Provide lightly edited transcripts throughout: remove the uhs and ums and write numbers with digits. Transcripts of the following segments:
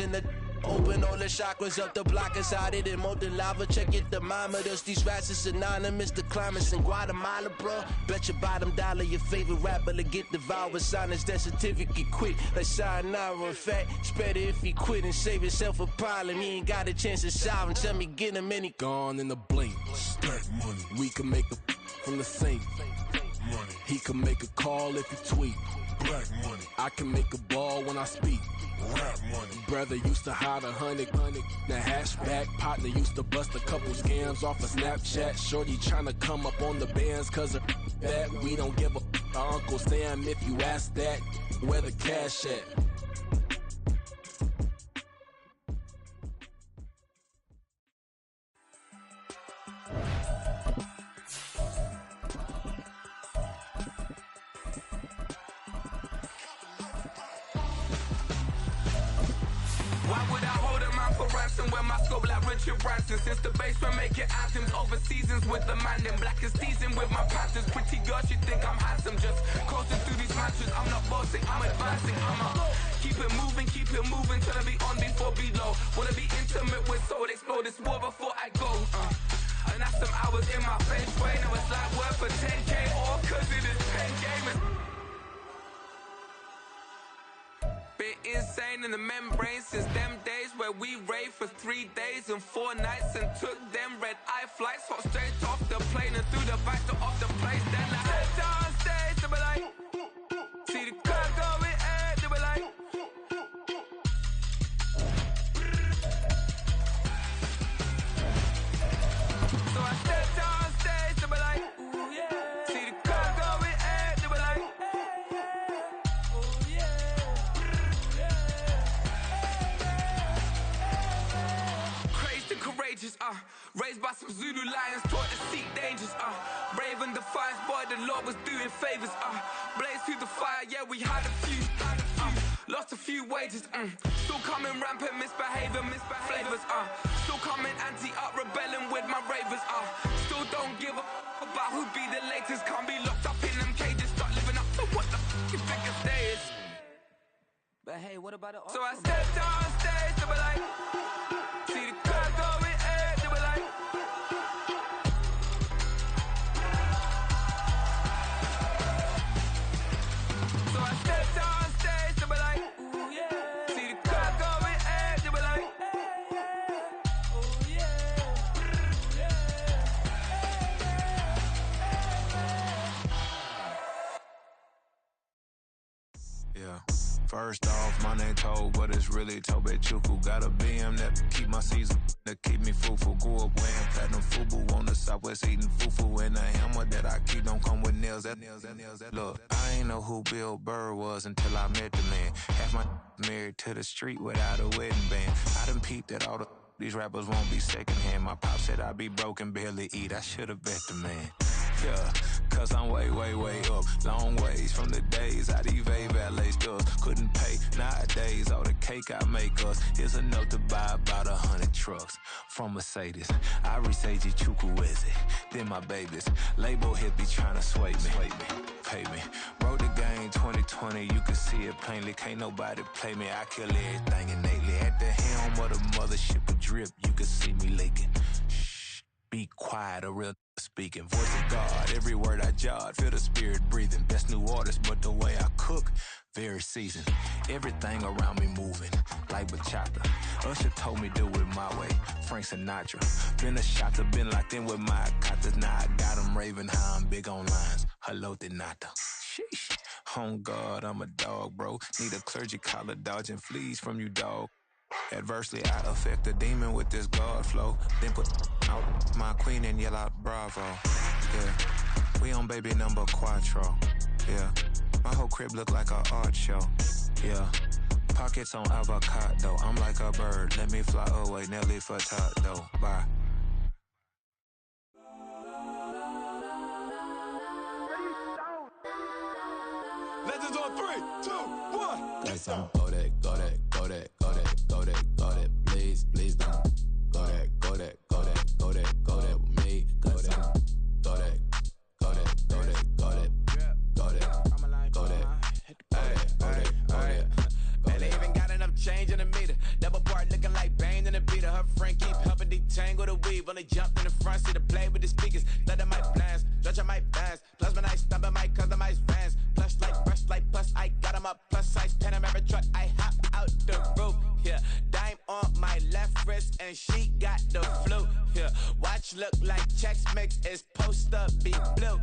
in the open all the chakras up the block inside it and molten lava. Check your thermometers. These rats is synonymous. The climates in Guatemala, bro. Bet your bottom dollar your favorite rapper to get devoured. Sign his death certificate quick. Like sayonara. In fact, it's better if he quit and save himself a problem. He ain't got a chance to solve and tell me get him any. Gone in the blink. Stack money. We can make a from the sink. Money. He can make a call if he tweet. Black money. I can make a ball when I speak. Rap money. Brother used to hide 100. The hatchback partner used to bust a couple scams off of Snapchat. Shorty tryna come up on the bands cause of that. We don't give a Uncle Sam if you ask that. Where the cash at? When my scope like Richard Branson. Since the basement making anthems over seasons with the man in black is seasoned with my patterns. Pretty girls, you think I'm handsome. Just coasting through these matches. I'm not bossing, I'm advancing. Keep it moving till I be on before below. Wanna be intimate with soul, explore this war before I go. And that's some hours in my face way. Now it's like worth for 10K all cause it is pen gamers. Bit insane in the membrane since them days where we raved for 3 days and 4 nights and took them red eye flights, hot straight off the plane and through the back door of the place. Then I stepped on stage, they were like, see the crowd going air, they were like, so I stepped on stage, they were like, ooh yeah, see the crowd going air, they were like, oh yeah. Courageous, raised by some Zulu lions, taught to seek dangers, brave and defiant, boy, the Lord was doing favors, blaze through the fire, yeah, we had a few, lost a few wages, still coming rampant, misbehavior, flavors, still coming anti-up, rebelling with my ravers, still don't give a about who be the latest, can't be locked up in them cages, start living up to what the you think a day is. But hey, what about the So I stepped on stage, they were like, see the crowd going air, they were like, so I stepped on stage, they were like, ooh yeah, see the crowd going air, they were like, oh yeah, yeah. First off, my name Tobe, but it's really Tobe Chuku. Got a BM that keep my season, that keep me fruitful. Grew up wearing platinum FUBU on the southwest eating fufu. And the hammer that I keep don't come with nails. Look, I ain't know who Bill Burr was until I met the man. Half my married to the street without a wedding band. I done peeped that all these rappers won't be secondhand. My pop said I'd be broken, barely eat. I should've bet the man. Yeah, cause I'm way up, long ways from the days I evade valet stores. Couldn't pay nowadays, all the cake I make us is enough to buy about 100 trucks from Mercedes. I resage Chukwueze, then my babies. Label hit be trying to sway me, pay me. Wrote the game 2020, you can see it plainly. Can't nobody play me, I kill everything innately. At the helm of the mothership a drip, you can see me leaking. Shh, be quiet, a real speaking. Voice of God, every word I jot, feel the spirit breathing. Best new artist, but the way I cook, very seasoned. Everything around me moving, like bachata. Usher told me do it my way, Frank Sinatra. Been a shotter, been locked in with my katas. Now I got them raving how I'm big on lines. Hello, Denata. Sheesh. On God, I'm a dog, bro. Need a clergy collar, dodging fleas from you, dog. Adversely, I affect the demon with this God flow. Then put out my queen and yell out bravo. Yeah, we on baby number quattro. Yeah, my whole crib look like a art show. Yeah, pockets on avocado. I'm like a bird, let me fly away. Nelly Furtado, bye. Legends on 3, 2, 1. Let's go that, go that, go that, go that, go that, go that. Please, please don't. Go that, go that, go that, go that, go that with me. Go that, go that, go that, go that, go that, go that, go that, go that, go that. Man, they even got enough change in the meter. Double they jumped in the front seat to play with the speakers. Let them mic blast, judge on my bands. Plus when I stumble, my customize vans. Plush like brush like plus, I got them up. Plus size Panamera truck, I hop out the roof. Yeah, dime on my left wrist and she got the flu. Yeah, watch look like Chex Mix is supposed to be blue.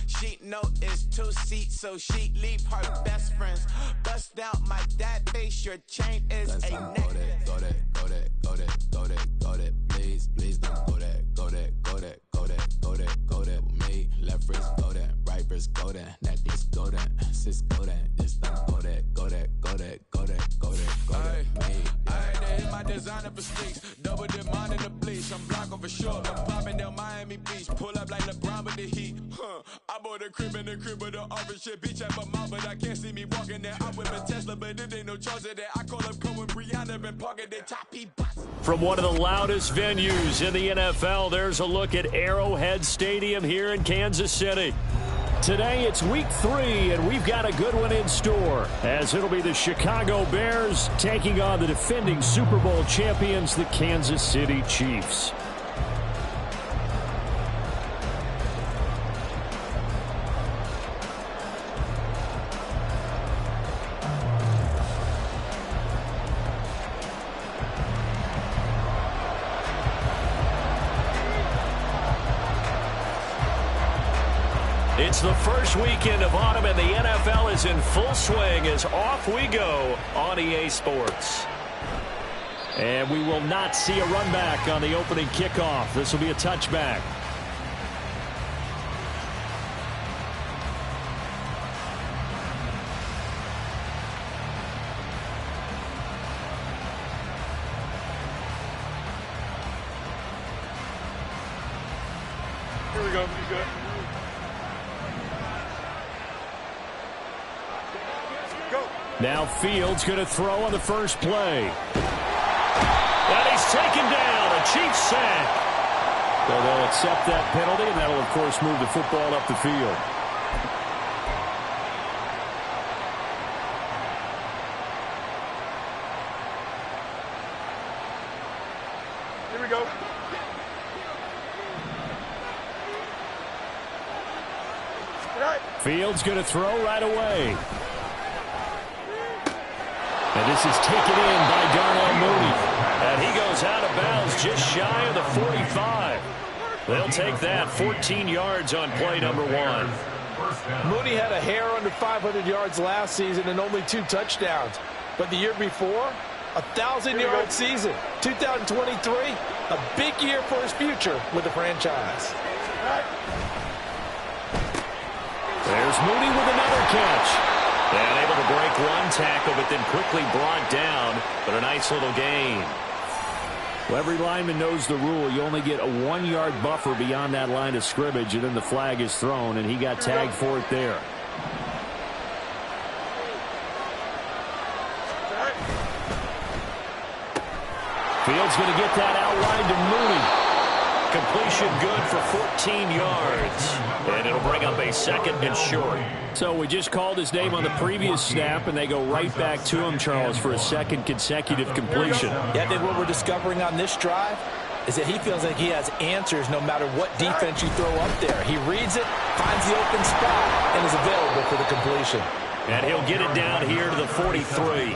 She know it's 2 seats, so she leave her best friends. Bust down my dad face, your chain is Let's a go neck. that, go that, go that, go that, go that, go that. Please, please don't go that, go that, go that, go that, go that, go that with me. Left wrist, go that, right wrist, go that, necklace, go that, sis, go that, this time, go that, go that, go that, go that, go that, go that, me. I had to hit my designer for sneaks, double the mine in the bleach. I'm blocking for sure. I'm popping down Miami Beach, pull up like LeBron with the heat. I bought a crib in the crib with the orange shit. Beach at my mouth, but I can't see me walking there. I whip a Tesla, but it ain't no charge of that. I call up Cohen, Brianna, been parking the top P bus. From one of the loudest venues in the NFL, there's a look at Arrowhead Stadium here in Kansas City. Today it's week 3, and we've got a good one in store, as it'll be the Chicago Bears taking on the defending Super Bowl champions, the Kansas City Chiefs. It's the first weekend of autumn, and the NFL is in full swing as off we go on EA Sports. And we will not see a run back on the opening kickoff. This will be a touchback. Here we go. You good? Now Fields going to throw on the first play. And he's taken down. A Chiefs sack. So they'll accept that penalty, and that'll, of course, move the football up the field. Here we go. Fields going to throw right away. And this is taken in by Darnell Mooney. And he goes out of bounds just shy of the 45. They'll take that 14 yards on play number 1. Mooney had a hair under 500 yards last season and only 2 touchdowns. But the year before, 1,000-yard season. 2023, a big year for his future with the franchise. There's Mooney with another catch. And able to break one tackle, but then quickly brought down. But a nice little gain. Well, every lineman knows the rule. You only get a 1-yard buffer beyond that line of scrimmage, and then the flag is thrown, and he got tagged for it there. Fields going to get that outline to Mooney. Completion good for 14 yards. And it'll bring up a second and short. So we just called his name on the previous snap, and they go right back to him, Charles, for a second consecutive completion. Yeah, I think what we're discovering on this drive is that he feels like he has answers no matter what defense you throw up there. He reads it, finds the open spot, and is available for the completion. And he'll get it down here to the 43.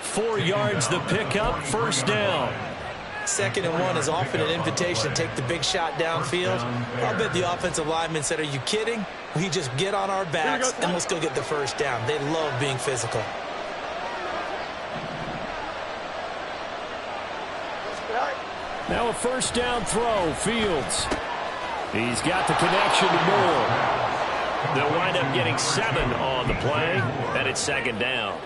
4 yards the pickup, first down. 2nd and 1 is often an invitation to take the big shot downfield. I'll bet the offensive lineman said, are you kidding? We just get on our backs and let's go get the first down. They love being physical. Now a first down throw, Fields. He's got the connection to Moore. They'll wind up getting 7 on the play, and it's 2nd down.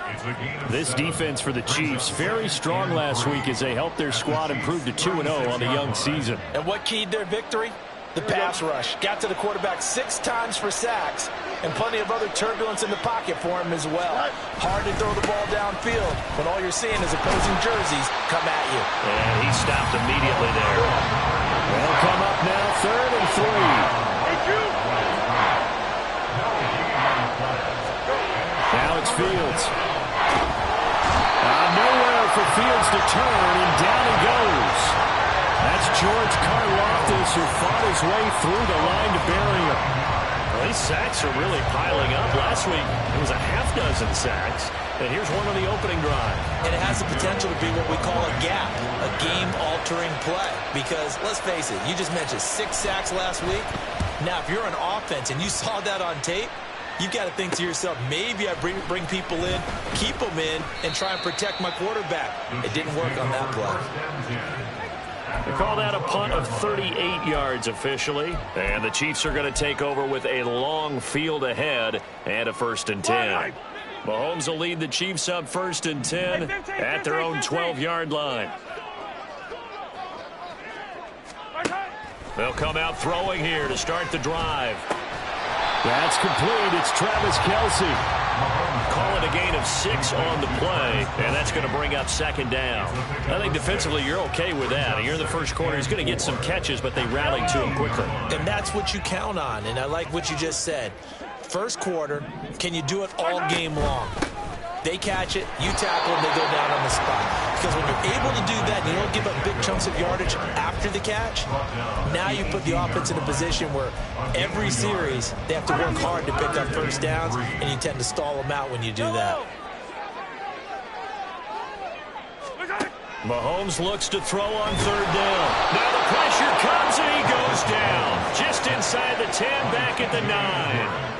This defense for the Chiefs, very strong last week as they helped their squad improve to 2-0 on the young season. And what keyed their victory? The pass rush. Got to the quarterback 6 times for sacks, and plenty of other turbulence in the pocket for him as well. Hard to throw the ball downfield when all you're seeing is opposing jerseys come at you. And he stopped immediately there. They'll come up now 3rd and 3. Now it's Fields. Nowhere for Fields to turn, and down he goes. That's George Karlaftis, who fought his way through the line to bury him. Well, these sacks are really piling up. Last week, it was a half-dozen sacks. And here's one on the opening drive. And it has the potential to be what we call a gap, a game-altering play. Because, let's face it, you just mentioned 6 sacks last week. Now, if you're an offense and you saw that on tape, you've got to think to yourself, maybe I bring people in, keep them in, and try and protect my quarterback. It didn't work on that play. They call that a punt of 38 yards officially. And the Chiefs are going to take over with a long field ahead and a 1st and 10. Mahomes will lead the Chiefs up 1st and 10 at their own 12-yard line. They'll come out throwing here to start the drive. That's complete. It's Travis Kelce. Call it a gain of 6 on the play, and that's going to bring up 2nd down. I think defensively you're okay with that. You're in the first quarter. He's going to get some catches, but they rallied to him quickly. And that's what you count on, and I like what you just said. First quarter, can you do it all game long? They catch it, you tackle, and they go down on the spot. Because when you're able to do that, and you don't give up big chunks of yardage after the catch, now you put the offense in a position where every series they have to work hard to pick up first downs, and you tend to stall them out when you do that. Mahomes looks to throw on 3rd down. Now the pressure comes, and he goes down. Just inside the 10, back at the 9.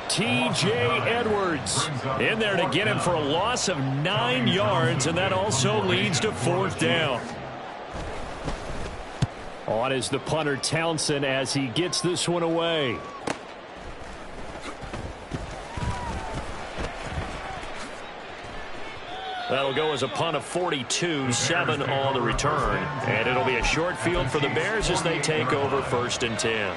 T.J. Edwards in there to get him for a loss of 9 yards, and that also leads to 4th down. On is the punter Townsend as he gets this one away. That'll go as a punt of 42, 7 on the return, and it'll be a short field for the Bears as they take over 1st and 10.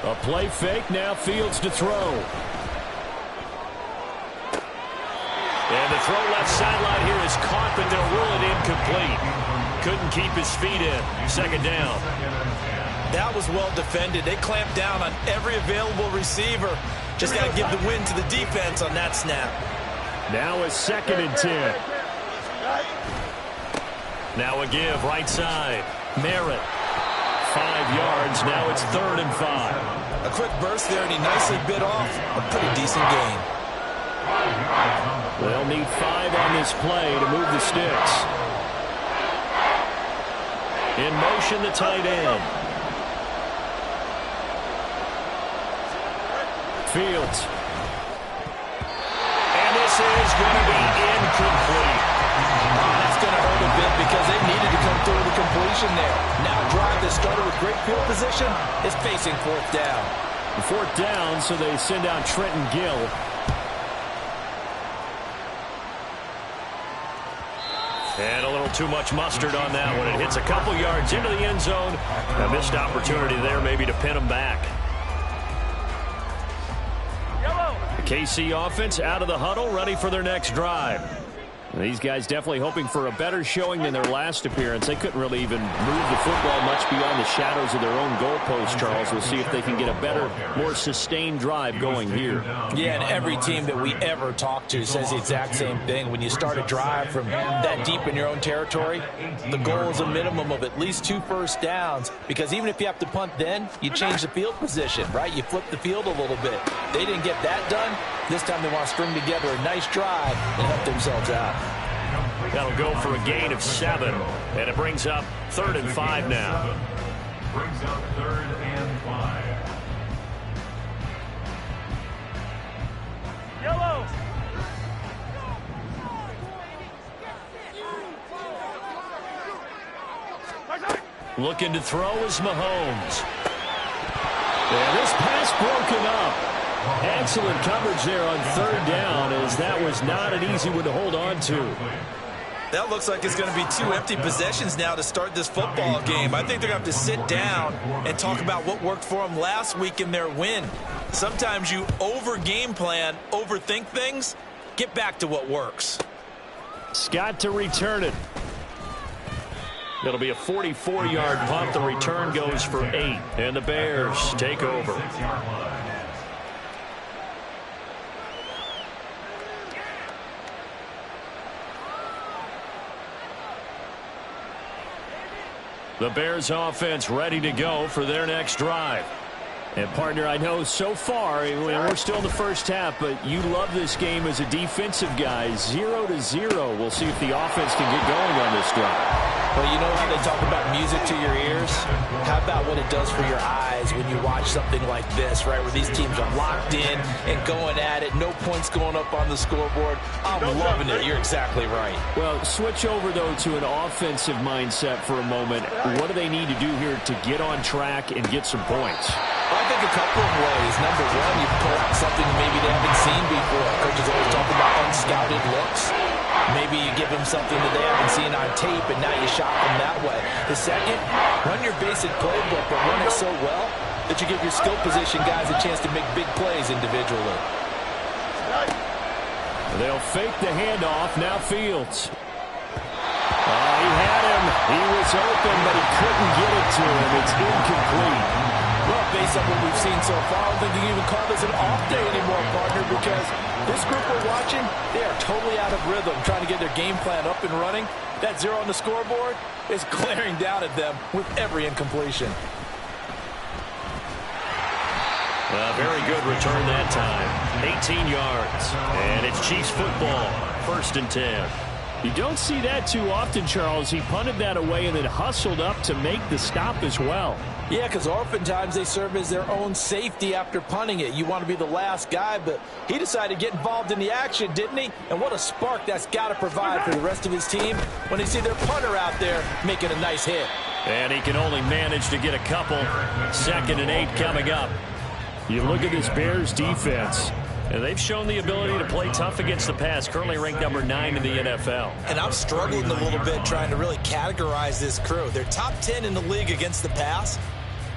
A play fake, now Fields to throw. And the throw left sideline here is caught, but they'll rule it incomplete. Couldn't keep his feet in. 2nd down. That was well defended. They clamped down on every available receiver. Just got to give the win to the defense on that snap. Now it's 2nd and 10. Now a give, right side. Merritt. 5 yards. Now it's 3rd and 5. A quick burst there, and he nicely bit off a pretty decent gain. They'll need 5 on this play to move the sticks. In motion, the tight end. Fields. And this is going to be incomplete. That's going to hurt a bit because they needed to come through the completion there. Now a drive that started with great field position is facing 4th down. 4th down, so they send out Trenton Gill. And a little too much mustard on that one. It hits a couple yards into the end zone. A missed opportunity there maybe to pin them back. The KC offense out of the huddle, ready for their next drive. These guys definitely hoping for a better showing than their last appearance. They couldn't really even move the football much beyond the shadows of their own goalpost, Charles. We'll see if they can get a better, more sustained drive going here. Yeah, and every team that we ever talk to says the exact same thing. When you start a drive from that deep in your own territory, the goal is a minimum of at least 2 first downs, because even if you have to punt then, you change the field position, right? You flip the field a little bit. They didn't get that done. This time they want to string together a nice drive and help themselves out. That'll go for a gain of 7, and it brings up 3rd and 5 now. Brings up 3rd and 5. Yellow. Looking to throw is Mahomes. And this pass broken up. Excellent coverage there on 3rd down, as that was not an easy one to hold on to. That looks like it's going to be 2 empty possessions now to start this football game. I think they're going to have to sit down and talk about what worked for them last week in their win. Sometimes you over-game plan, overthink things. Get back to what works. Scott to return it. It'll be a 44-yard punt. The return goes for 8, and the Bears take over. The Bears offense ready to go for their next drive. And, partner, I know so far, we're still in the first half, but you love this game as a defensive guy. 0-0. We'll see if the offense can get going on this drive. Well, you know how they talk about music to your ears? How about what it does for your eyes when you watch something like this, right, where these teams are locked in and going at it, no points going up on the scoreboard. I'm loving it. You're exactly right. Well, switch over, though, to an offensive mindset for a moment. What do they need to do here to get on track and get some points? I think a couple of ways. Number one, you pull out something maybe they haven't seen before. Coaches always talk about unscouted looks. Maybe you give them something that they haven't seen on tape, and now you shock them that way. The second, run your basic playbook, but run it so well that you give your skill position guys a chance to make big plays individually. They'll fake the handoff. Now Fields. He had him. He was open, but he couldn't get it to him. It's incomplete. Well, based on what we've seen so far, I don't think you can even call this an off day anymore, partner, because this group we're watching, they are totally out of rhythm, trying to get their game plan up and running. That 0 on the scoreboard is glaring down at them with every incompletion. Very good return that time. 18 yards. And it's Chiefs football. 1st and 10. You don't see that too often, Charles. He punted that away and then hustled up to make the stop as well. Yeah, because oftentimes they serve as their own safety after punting it. You want to be the last guy, but he decided to get involved in the action, didn't he? And what a spark that's got to provide for the rest of his team when they see their punter out there making a nice hit. And he can only manage to get a couple. 2nd and 8 coming up. You look at this Bears defense, and they've shown the ability to play tough against the pass, currently ranked number 9 in the NFL. And I'm struggling a little bit trying to really categorize this crew. They're top 10 in the league against the pass,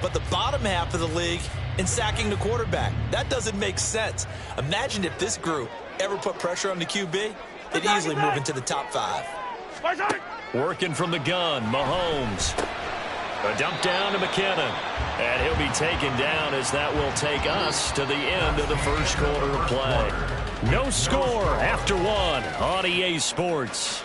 but the bottom half of the league in sacking the quarterback. That doesn't make sense. Imagine if this group ever put pressure on the QB, they'd easily move into the top 5. Working from the gun, Mahomes. A dump down to McKinnon. And he'll be taken down as that will take us to the end of the first quarter of play. No score after 1 on EA Sports.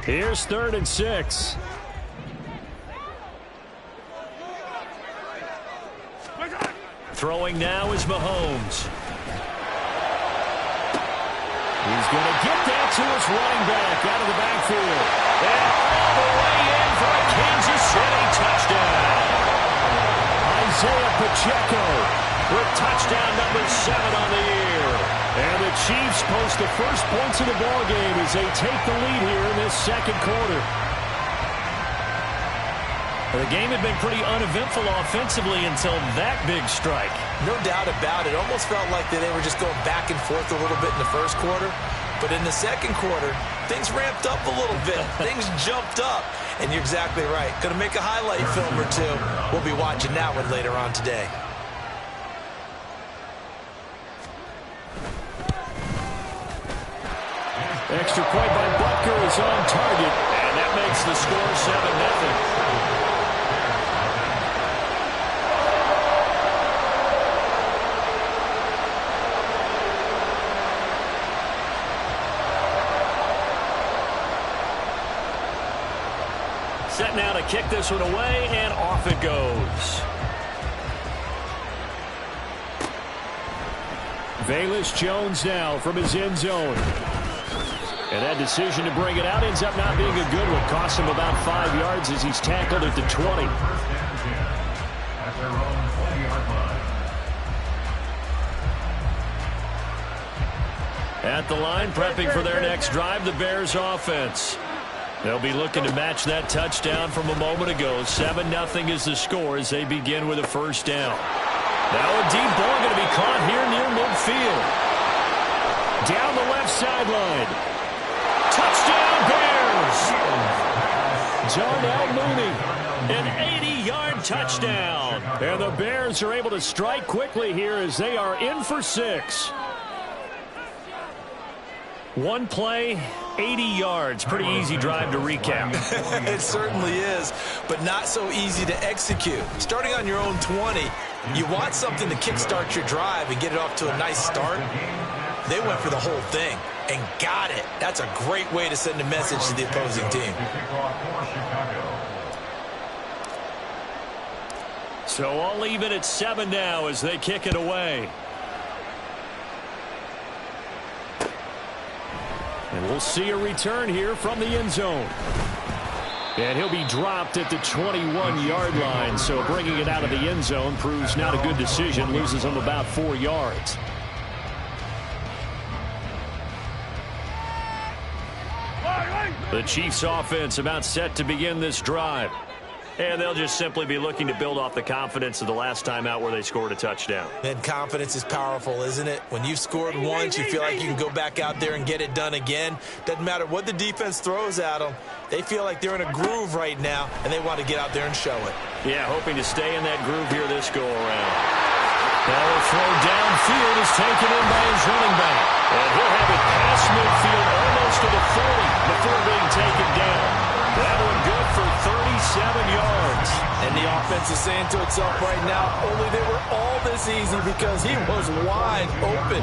Here's 3rd and 6. Throwing now is Mahomes. He's going to get that to his running back out of the backfield. And all the way in for a Kansas City touchdown. Isaiah Pacheco with touchdown number 7 on the year. And the Chiefs post the first points of the ballgame as they take the lead here in this second quarter. The game had been pretty uneventful offensively until that big strike. No doubt about it. Almost felt like they were just going back and forth a little bit in the first quarter. But in the second quarter, things ramped up a little bit. Things jumped up. And you're exactly right. Going to make a highlight film or two. We'll be watching that one later on today. Extra point by Butker is on target. And that makes the score 7-0. Set now to kick this one away, and off it goes. Velus Jones now from his end zone. And that decision to bring it out ends up not being a good one. Cost him about 5 yards as he's tackled at the 20. At the line, prepping for their next drive, the Bears offense. They'll be looking to match that touchdown from a moment ago. 7-0 is the score as they begin with a first down. Now a deep ball going to be caught here near midfield. Down the left sideline. Touchdown Bears! Darnell Mooney, an 80-yard touchdown. And the Bears are able to strike quickly here as they are in for 6. One play, 80 yards. Pretty easy drive to recap. It certainly is, but not so easy to execute. Starting on your own 20, you want something to kickstart your drive and get it off to a nice start. They went for the whole thing and got it. That's a great way to send a message to the opposing team. So I'll leave it at 7 now as they kick it away. And we'll see a return here from the end zone. And he'll be dropped at the 21-yard line. So bringing it out of the end zone proves not a good decision. Loses him about 4 yards. The Chiefs offense about set to begin this drive. And they'll just simply be looking to build off the confidence of the last time out where they scored a touchdown. And confidence is powerful, isn't it? When you've scored once, you feel like you can go back out there and get it done again. Doesn't matter what the defense throws at them. They feel like they're in a groove right now, and they want to get out there and show it. Yeah, hoping to stay in that groove here this go-around. Now the throw downfield is taken in by his running back. And he'll have it past midfield almost to the 40 before being taken down. That one good for 37 yards. And the offense is saying to itself right now, only they were all this easy because he was wide open.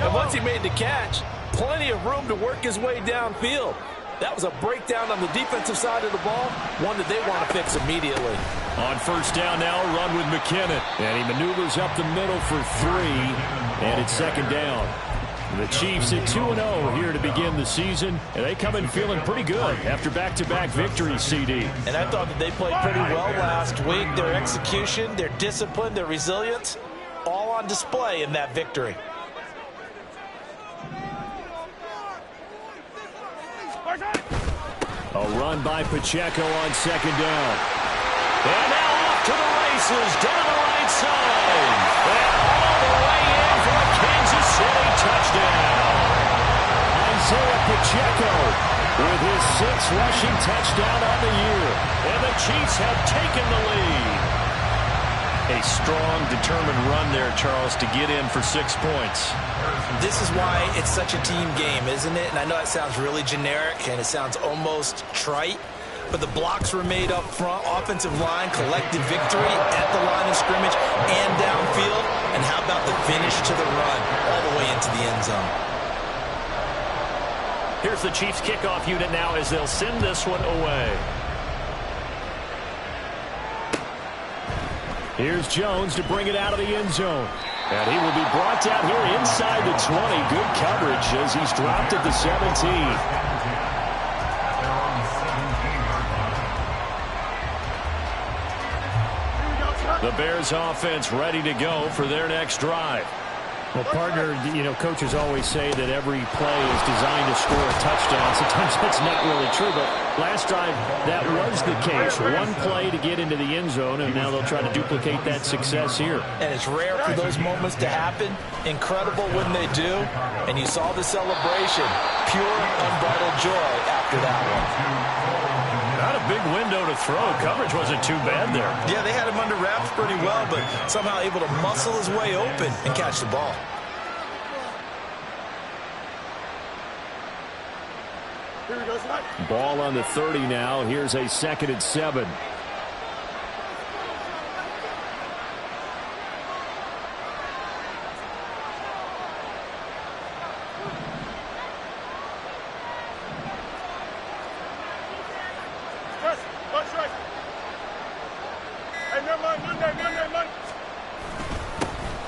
And once he made the catch, plenty of room to work his way downfield. That was a breakdown on the defensive side of the ball, one that they want to fix immediately. On first down now, run with McKinnon. And he maneuvers up the middle for 3, and it's second down. The Chiefs at 2-0 here to begin the season, and they come in feeling pretty good after back-to-back victories, CD. And I thought that they played pretty well last week. Their execution, their discipline, their resilience, all on display in that victory. A run by Pacheco on second down. And now off to the races down the right side. And all the way in for a Kansas City touchdown. Isaiah Pacheco with his 6th rushing touchdown on the year. And the Chiefs have taken the lead. A strong, determined run there, Charles, to get in for 6 points. This is why it's such a team game, isn't it? And I know it sounds really generic and it sounds almost trite, but the blocks were made up front. Offensive line collected victory at the line of scrimmage and downfield. And how about the finish to the run all the way into the end zone? Here's the Chiefs kickoff unit now as they'll send this one away. Here's Jones to bring it out of the end zone. And he will be brought down here inside the 20. Good coverage as he's dropped at the 17. The Bears offense ready to go for their next drive. Well, partner, you know, coaches always say that every play is designed to score a touchdown. Sometimes that's not really true, but last drive, that was the case. One play to get into the end zone, and now they'll try to duplicate that success here. And it's rare for those moments to happen. Incredible when they do. And you saw the celebration. Pure, unbridled joy after that one. Not a big window to throw. Coverage wasn't too bad there. Yeah, they had him under wraps pretty well, but somehow able to muscle his way open and catch the ball. Ball on the 30 now. Here's a 2nd and 7.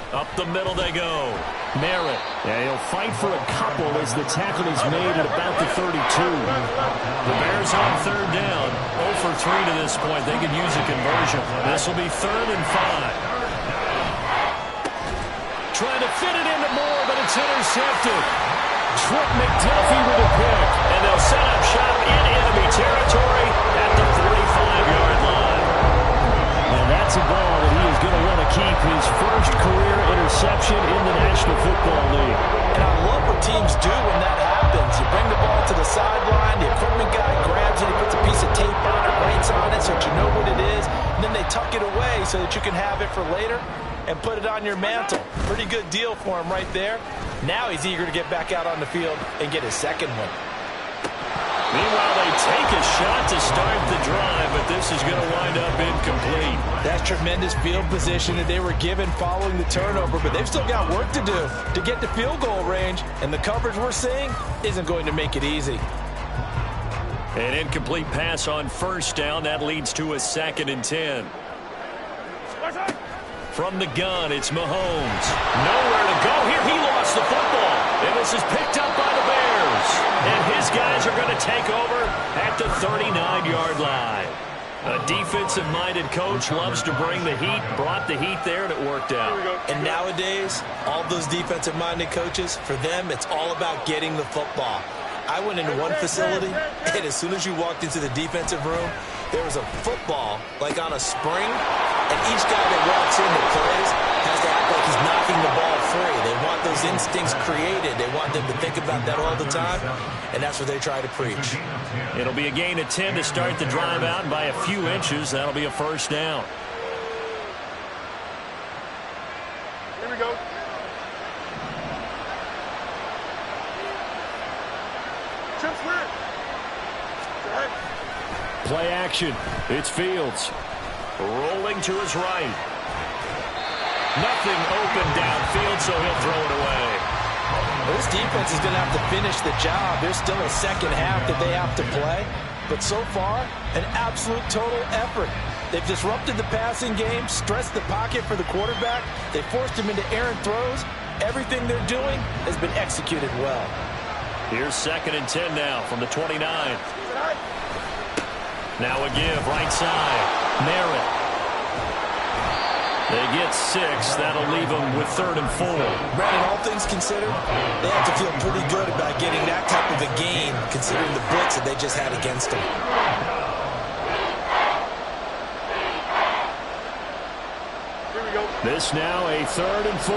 Up the middle they go. Merritt. Yeah, he'll fight for a couple as the tackle is made at about the 32. The Bears on third down. 0 for 3 to this point. They could use a conversion. This will be 3rd and 5. Trying to fit it into Moore, but it's intercepted. Trent McDuffie with a pick. And they'll set up shop in enemy territory at the 45-yard line. And that's a ball that he is going to want to keep, his first career interception in the National Football League. And I love what teams do when that happens. You bring the ball to the sideline, the equipment guy grabs so that you can have it for later and put it on your mantle. Pretty good deal for him right there. Now he's eager to get back out on the field and get his second one. Meanwhile, they take a shot to start the drive, but this is going to wind up incomplete. That's tremendous field position that they were given following the turnover, but they've still got work to do to get to field goal range, and the coverage we're seeing isn't going to make it easy. An incomplete pass on first down. That leads to a 2nd and 10. From the gun, it's Mahomes. Nowhere to go here. He lost the football. And this is picked up by the Bears. And his guys are going to take over at the 39-yard line. A defensive-minded coach loves to bring the heat, brought the heat there, and it worked out. And nowadays, all those defensive-minded coaches, for them, it's all about getting the football. I went into one facility, and as soon as you walked into the defensive room, there was a football, like on a spring, and each guy that walks in that plays has to act like he's knocking the ball free. They want those instincts created. They want them to think about that all the time, and that's what they try to preach. It'll be a gain of 10 to start the drive out, and by a few inches, that'll be a first down. Here we go. Play action. It's Fields. Rolling to his right. Nothing open downfield, so he'll throw it away. Well, this defense is going to have to finish the job. There's still a second half that they have to play. But so far, an absolute total effort. They've disrupted the passing game, stressed the pocket for the quarterback. They forced him into errant throws. Everything they're doing has been executed well. Here's 2nd and 10 now from the 29. Now a give, right side. Merritt. They get 6. That'll leave them with 3rd and 4. Brandon, all things considered, they have to feel pretty good about getting that type of a gain, considering the blitz that they just had against them. Here we go. This now a 3rd and 4.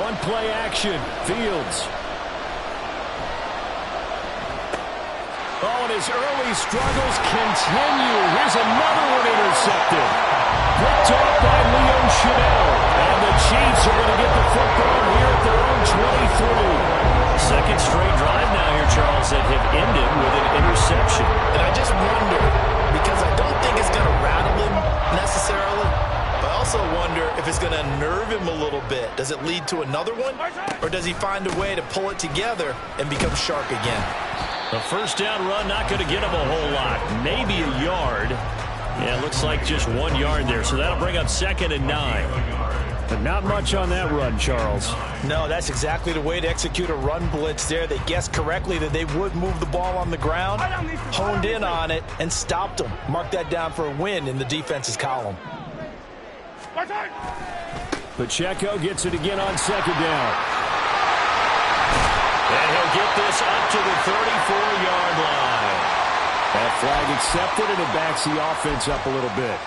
One play action. Fields. Oh, and his early struggles continue. Here's another one intercepted. Picked off by Leon Chanel. And the Chiefs are going to get the football here at their own 23. Second straight drive now here, Charles, that have ended with an interception. And I just wonder, because I don't think it's going to rattle him necessarily, but I also wonder if it's going to nerve him a little bit. Does it lead to another one? Or does he find a way to pull it together and become sharp again? A first down run not going to get him a whole lot. Maybe a yard. Yeah, it looks like just 1 yard there. So that'll bring up 2nd and 9. But not much on that run, Charles. No, that's exactly the way to execute a run blitz there. They guessed correctly that they would move the ball on the ground, honed in on it, and stopped them. Mark that down for a win in the defense's column. Pacheco gets it again on 2nd down. And he'll get this up to the 34-yard line. That flag accepted, and it backs the offense up a little bit.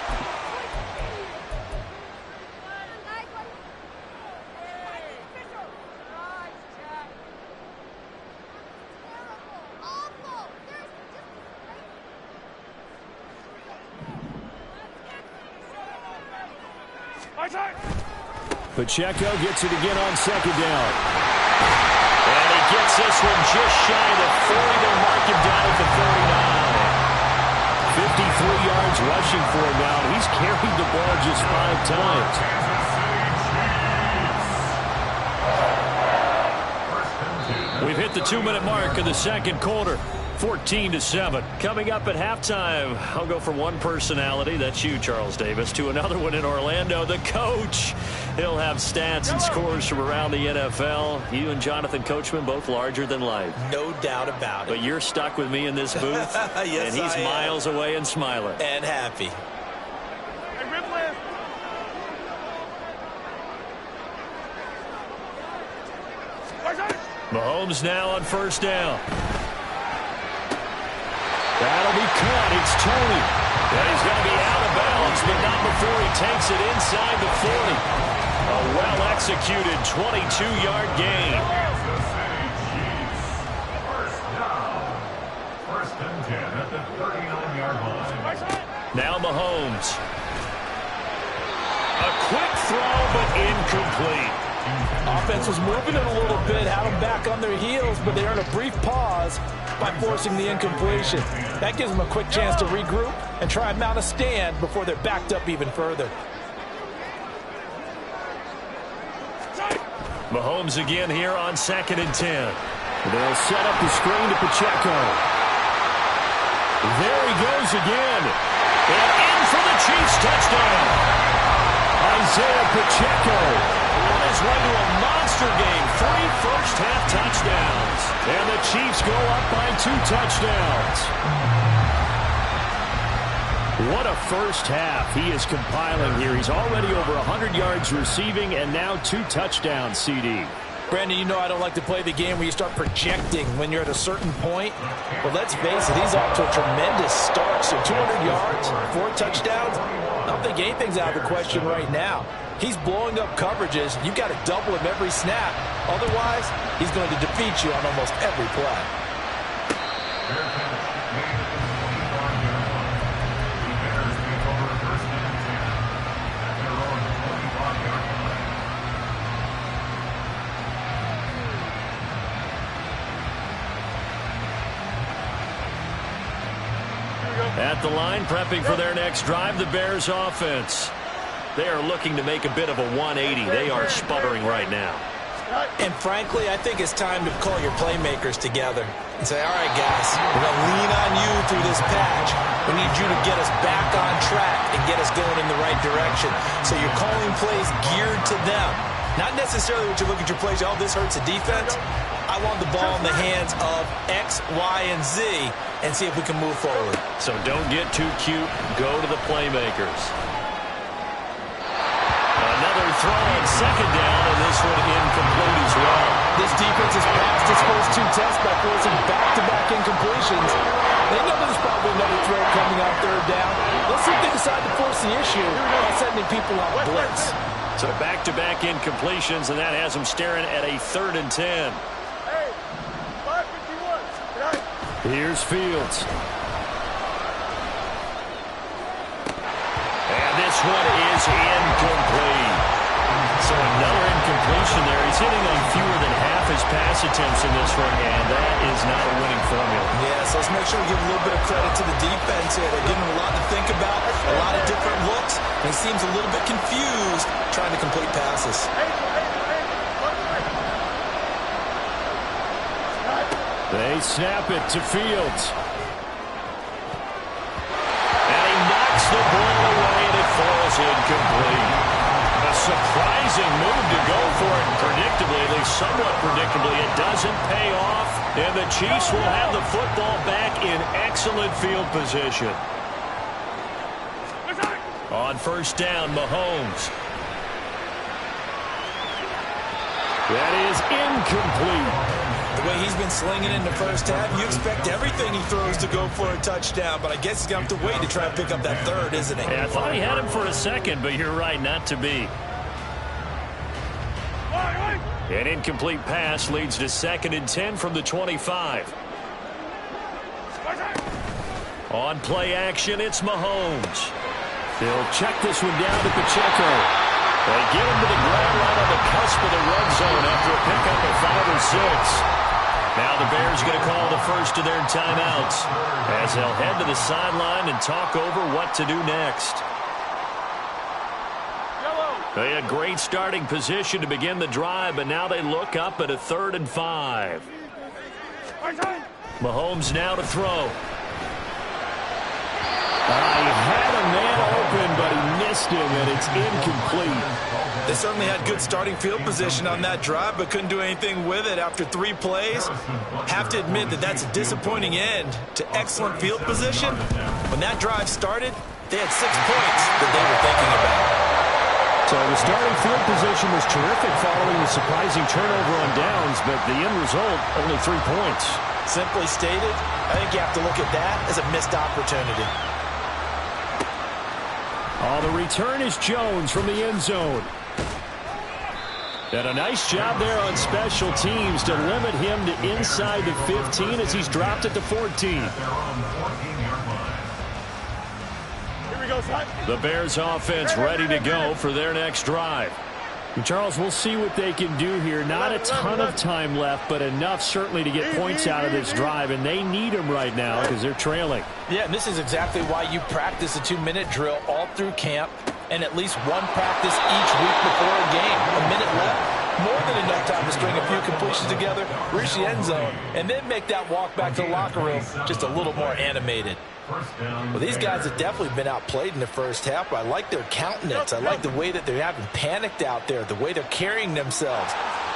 Pacheco gets it again on 2nd down. And he gets this one just shy of the 40. They'll mark him down at the 39. 53 yards rushing for him now. He's carried the ball just 5 times. We've hit the 2-minute mark of the second quarter. 14-7. Coming up at halftime, I'll go from one personality, that's you, Charles Davis, to another one in Orlando, the coach. He'll have stats and scores from around the NFL. You and Jonathan Coachman, both larger than life. No doubt about it. But you're stuck with me in this booth, yes, and he's miles away and smiling. And happy. Mahomes now on first down. That'll be caught. It's Tony. And he's going to be out of bounds, but not before he takes it inside the 40. A well-executed 22-yard gain. First and 10 at the 39. Mahomes. A quick throw, but incomplete. Offense was moving it a little bit, had them back on their heels, but they earned a brief pause by forcing the incompletion. That gives them a quick chance to regroup and try and mount a stand before they're backed up even further. Mahomes again here on 2nd and 10. They'll set up the screen to Pacheco. There he goes again. And in for the Chiefs touchdown. Isaiah Pacheco on his way to a monster game. 3 first-half touchdowns. And the Chiefs go up by 2 touchdowns. What a first half he is compiling here. He's already over 100 yards receiving and now 2 touchdowns, CD. Brandon, you know I don't like to play the game where you start projecting when you're at a certain point. But let's face it, he's off to a tremendous start. So 200 yards, 4 touchdowns. I don't think anything's out of the question right now. He's blowing up coverages. You've got to double him every snap. Otherwise, he's going to defeat you on almost every play. At the line, prepping for their next drive, the Bears offense. They are looking to make a bit of a 180. They are sputtering right now. And frankly, I think it's time to call your playmakers together and say, all right, guys, we're going to lean on you through this patch. We need you to get us back on track and get us going in the right direction. So you're calling plays geared to them. Not necessarily what you look at your plays, oh, this hurts the defense. I want the ball in the hands of X, Y, and Z and see if we can move forward. So don't get too cute. Go to the playmakers. Another throw on 2nd down, and this one incomplete as well. This defense has passed its first 2 tests by forcing back-to-back incompletions. They know there's probably another throw coming on 3rd down. Let's see if they decide to force the issue by sending people on blitz. So back-to-back incompletions, and that has them staring at a 3rd and 10. Here's Fields. And this one is incomplete. So another incompletion there. He's hitting on fewer than half his pass attempts in this one, and that is not a winning formula. Yeah, so let's make sure we give a little bit of credit to the defense here. They're giving him a lot to think about, a lot of different looks, and he seems a little bit confused trying to complete passes. They snap it to Fields. And he knocks the ball away, and it falls incomplete. A surprising move to go for it, and predictably, at least somewhat predictably, it doesn't pay off, and the Chiefs will have the football back in excellent field position. On 1st down, Mahomes. That is incomplete. The way he's been slinging in the first half, you expect everything he throws to go for a touchdown, but I guess he's going to have to wait to try and pick up that 3rd, isn't he? Yeah, I thought he had him for a second, but you're right, not to be. An incomplete pass leads to 2nd and 10 from the 25. On play action, it's Mahomes. He'll check this one down to Pacheco. They get him to the ground right on the cusp of the red zone after a pickup of 5 or 6. Now the Bears going to call the first of their timeouts as they'll head to the sideline and talk over what to do next. They had a great starting position to begin the drive, but now they look up at a 3rd and 5. Mahomes now to throw. He had a man open, but he missed him, and it's incomplete. They certainly had good starting field position on that drive, but couldn't do anything with it after 3 plays. Have to admit that that's a disappointing end to excellent field position. When that drive started, they had 6 points that they were thinking about. So the starting field position was terrific following the surprising turnover on downs, but the end result, only 3 points. Simply stated, I think you have to look at that as a missed opportunity. The return is Jones from the end zone. And a nice job there on special teams to limit him to inside the 15 as he's dropped it to 14. The Bears offense ready to go for their next drive. Charles, we'll see what they can do here. Not a ton of time left, but enough certainly to get points out of this drive, and they need them right now because they're trailing. Yeah, and this is exactly why you practice a 2-minute drill all through camp and at least one practice each week before a game. A minute left. More than enough time to string a few completions together, reach the end zone, and then make that walk back to the locker room just a little more animated. Well, these guys have definitely been outplayed in the first half, but I like their countenance. I like the way that they haven't panicked out there, the way they're carrying themselves.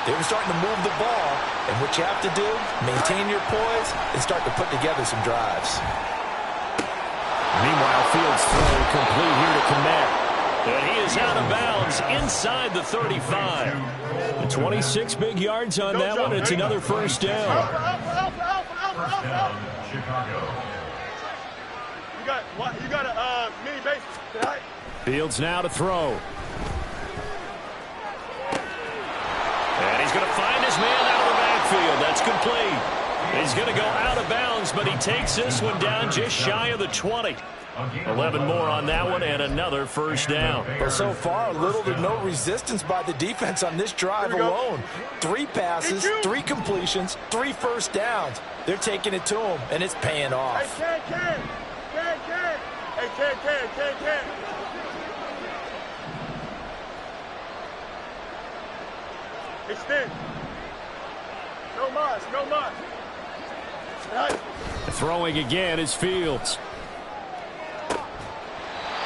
They're starting to move the ball, and what you have to do, maintain your poise and start to put together some drives. Meanwhile, Fields throw complete here to Kmet. And he is out of bounds inside the 35. 26 big yards on that one. It's another first down. First down, Chicago. You got a mini base tonight? Fields now to throw. And he's going to find his man out of the backfield. That's complete. He's going to go out of bounds, but he takes this one down just shy of the 20. 11 more on that one and another first down. But so far, little to no resistance by the defense on this drive alone. 3 passes, 3 completions, 3 first downs. They're taking it to him, and it's paying off. Hey, Ken. Extend. No mas. Throwing again is Fields.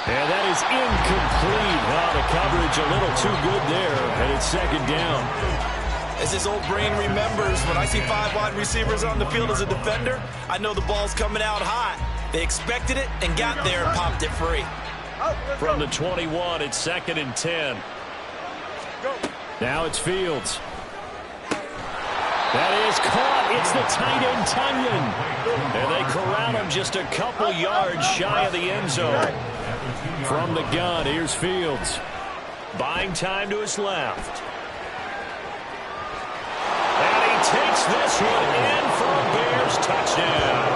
And that is incomplete. The coverage a little too good there, and it's second down. As his old brain remembers, when I see 5 wide receivers on the field as a defender, I know the ball's coming out hot. They expected it and got there and popped it free. From the 21, it's second and 10. Now it's Fields. That is caught. It's the tight end, Tunyon. And they corral him just a couple yards shy of the end zone. From the gun, here's Fields. Buying time to his left. And he takes this one in for a Bears touchdown.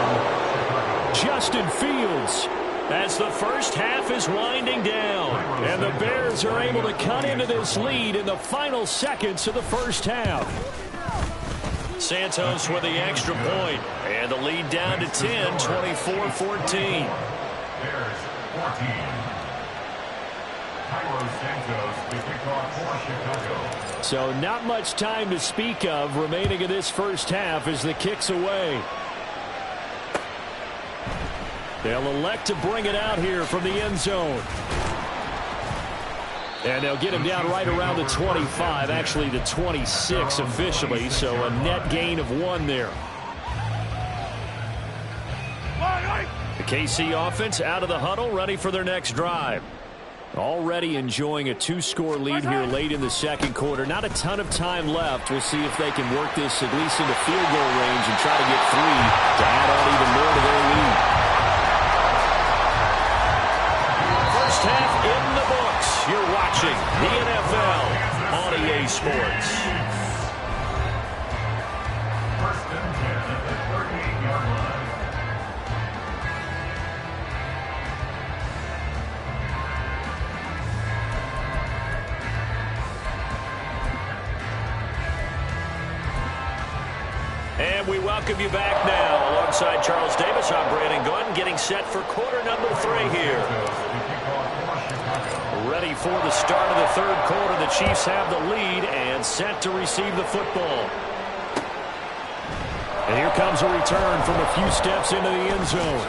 Justin Fields, as the first half is winding down. And the Bears are able to cut into this lead in the final seconds of the first half. Santos with the extra point. And the lead down to 10, 24-14. Bears 14. Santos, the kickoff for Chicago. So not much time to speak of remaining in this first half as the kick's away. They'll elect to bring it out here from the end zone. And they'll get him down right around the 25, actually the 26 officially, so a net gain of 1 there. The KC offense out of the huddle, ready for their next drive. Already enjoying a 2-score lead here late in the second quarter. Not a ton of time left. We'll see if they can work this at least into field goal range and try to get 3 to add on even more to their lead. First half in the books. You're watching the NFL on EA Sports. First and 10 at the 38-yard line. And we welcome you back now. Alongside Charles Davis, I'm Brandon Gunn, getting set for quarter number 3 here. Ready for the start of the third quarter. The Chiefs have the lead and set to receive the football. And here comes a return from a few steps into the end zone.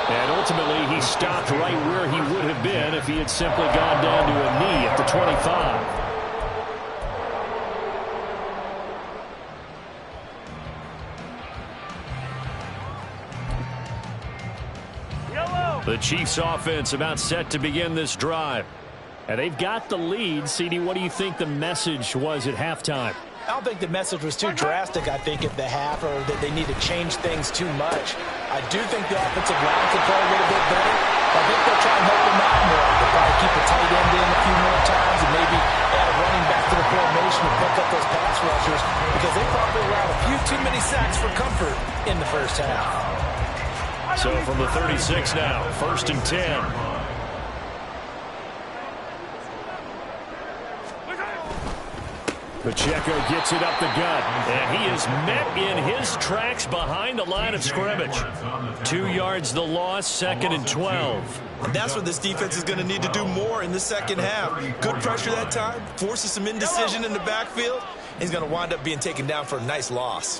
And ultimately, he stopped right where he would have been if he had simply gone down to a knee at the 25. The Chiefs offense about set to begin this drive. And they've got the lead. CD, what do you think the message was at halftime? I don't think the message was too drastic, I think, at the half, or that they need to change things too much. I do think the offensive line could play a little bit better. I think they'll try and help them out more. They'll probably keep a tight end in a few more times and maybe add a running back to the formation and pick up those pass rushers, because they probably allowed a few too many sacks for comfort in the first half. So from the 36 now, first and 10. Pacheco gets it up the gut, and he is met in his tracks behind the line of scrimmage. 2 yards the loss, 2nd and 12. And that's what this defense is going to need to do more in the second half. Good pressure that time, forces some indecision in the backfield. He's going to wind up being taken down for a nice loss.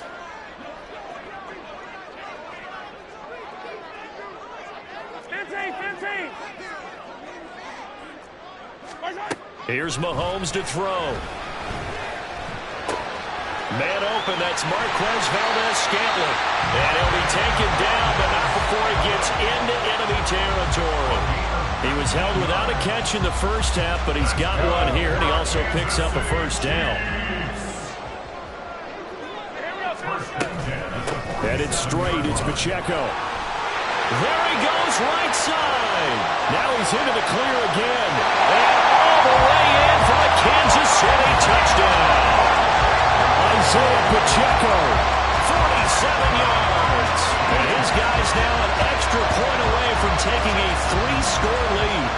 Here's Mahomes to throw. Man open, that's Marquez Valdes-Scantling. And he'll be taken down, but not before he gets into enemy territory. He was held without a catch in the first half, but he's got one here, and he also picks up a first down. Headed straight, it's Pacheco. There he goes, right side. Now he's into the clear again. And all the way in for a Kansas City touchdown. Isaiah Pacheco, 47 yards. And his guy's now an extra point away from taking a 3-score lead.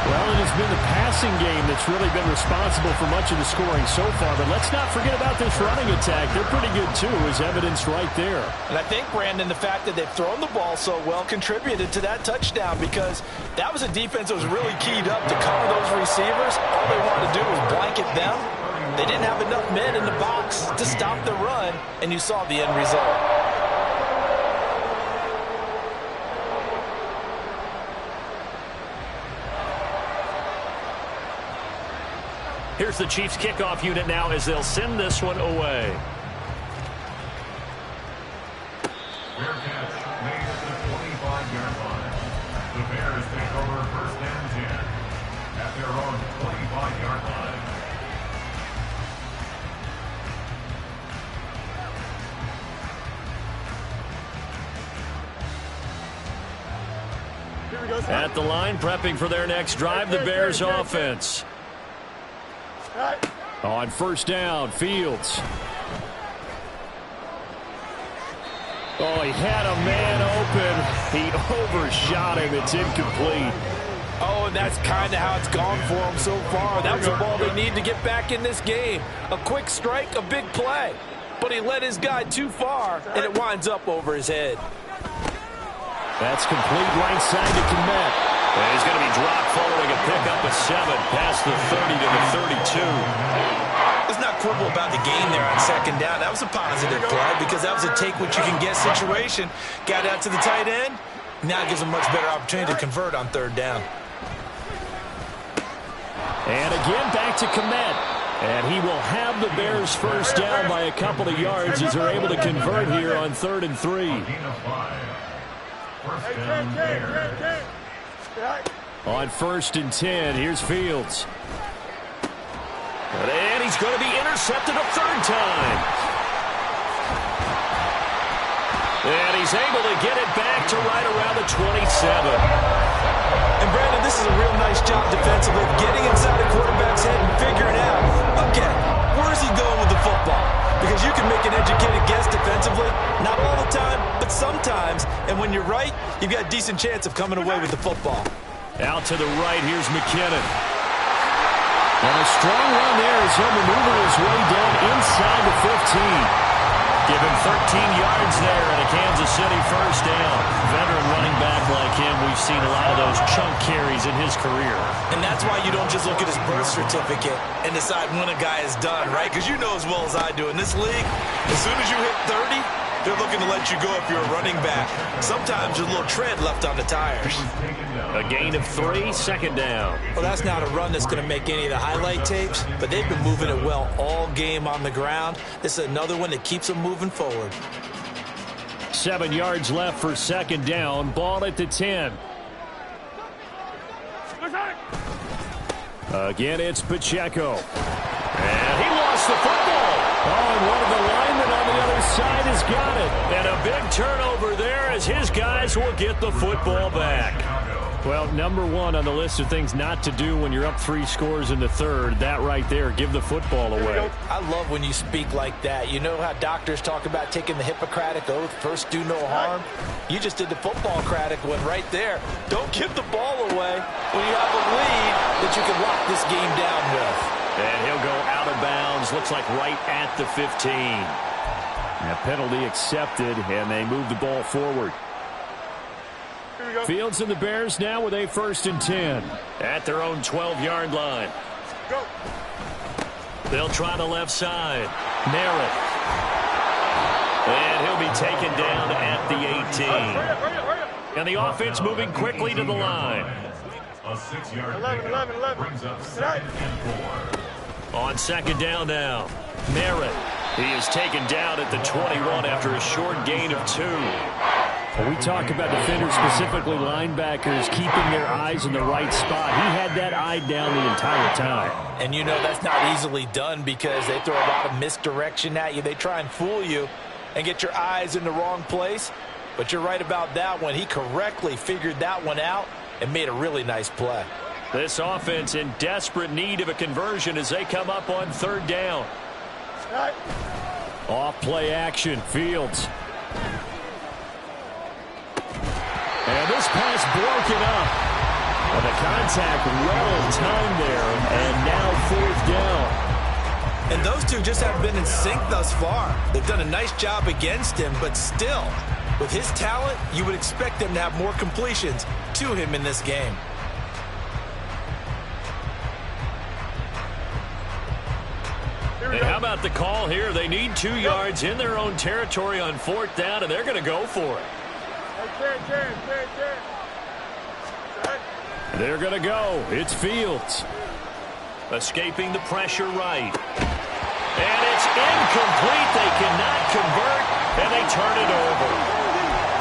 Well, it has been the passing game that's really been responsible for much of the scoring so far. But let's not forget about this running attack. They're pretty good, too, as evidenced right there. And I think, Brandon, the fact that they've thrown the ball so well contributed to that touchdown, because that was a defense that was really keyed up to cover those receivers. All they wanted to do was blanket them. They didn't have enough men in the box to stop the run, and you saw the end result. Here's the Chiefs kickoff unit now as they'll send this one away. Fair catch made at the 25-yard line. The Bears take over 1st and 10 at their own 25-yard line. At the line, prepping for their next drive, the Bears offense. On 1st down, Fields. Oh, he had a man open. He overshot him. It's incomplete. Oh, and that's kind of how it's gone for him so far. That was the ball they need to get back in this game. A quick strike, a big play. But he led his guy too far, and it winds up over his head. That's complete right side to Kmet. And he's going to be dropped following a pickup of 7 past the 30 to the 32. Let's not quibble about the gain there on 2nd down. That was a positive play because that was a take-what-you-can-get situation. Got out to the tight end. Now it gives him a much better opportunity to convert on 3rd down. And again back to Kmet. And he will have the Bears first down by a couple of yards as they're able to convert here on 3rd and 3. On 1st and 10, here's Fields. And he's going to be intercepted a 3rd time. And he's able to get it back to right around the 27. And Brandon, this is a real nice job defensively, getting inside the quarterback's head and figuring out, okay, where's he going with the football? Because you can make an educated guess defensively, not all the time, but sometimes. And when you're right, you've got a decent chance of coming away with the football. Out to the right, here's McKinnon. And a strong run there as he'll maneuver his way down inside the 15. Give him 13 yards there and a Kansas City first down. Veteran running back like him, we've seen a lot of those chunk carries in his career. And that's why you don't just look at his birth certificate and decide when a guy is done, right? Because you know as well as I do, in this league, as soon as you hit 30, they're looking to let you go if you're a running back. Sometimes there's a little tread left on the tires. A gain of 3, 2nd down. Well, that's not a run that's going to make any of the highlight tapes, but they've been moving it well all game on the ground. This is another one that keeps them moving forward. 7 yards left for 2nd down. Ball at the 10. Again, it's Pacheco. And he lost the football. Oh, and one of the linemen on the other side has got it. And a big turnover there as his guys will get the football back. Well, number 1 on the list of things not to do when you're up 3 scores in the 3rd. That right there, give the football away. I love when you speak like that. You know how doctors talk about taking the Hippocratic Oath, first do no harm? You just did the football-cratic one right there. Don't give the ball away when you have a lead that you can lock this game down with. And he'll go out of bounds, looks like right at the 15. A penalty accepted, and they move the ball forward. Fields and the Bears now with a 1st and 10 at their own 12-yard line. Go. They'll try the left side. Merritt. And he'll be taken down at the 18. And the offense moving quickly to the line. A 6-yard 11. Brings up 2nd and 4. On 2nd down now. Merritt. He is taken down at the 21 after a short gain of 2. When we talk about defenders, specifically linebackers, keeping their eyes in the right spot, he had that eye down the entire time. And you know that's not easily done because they throw a lot of misdirection at you. They try and fool you and get your eyes in the wrong place. But you're right about that one. He correctly figured that one out and made a really nice play. This offense in desperate need of a conversion as they come up on 3rd down. Off play action, Fields. And this pass broken up. And the contact well timed there, and now 4th down. And those two just haven't been in sync thus far. They've done a nice job against him, but still, with his talent, you would expect them to have more completions to him in this game. And how about the call here? They need 2 yards in their own territory on 4th down, and they're going to go for it. They're going to go. It's Fields. Escaping the pressure right. And it's incomplete. They cannot convert, and they turn it over.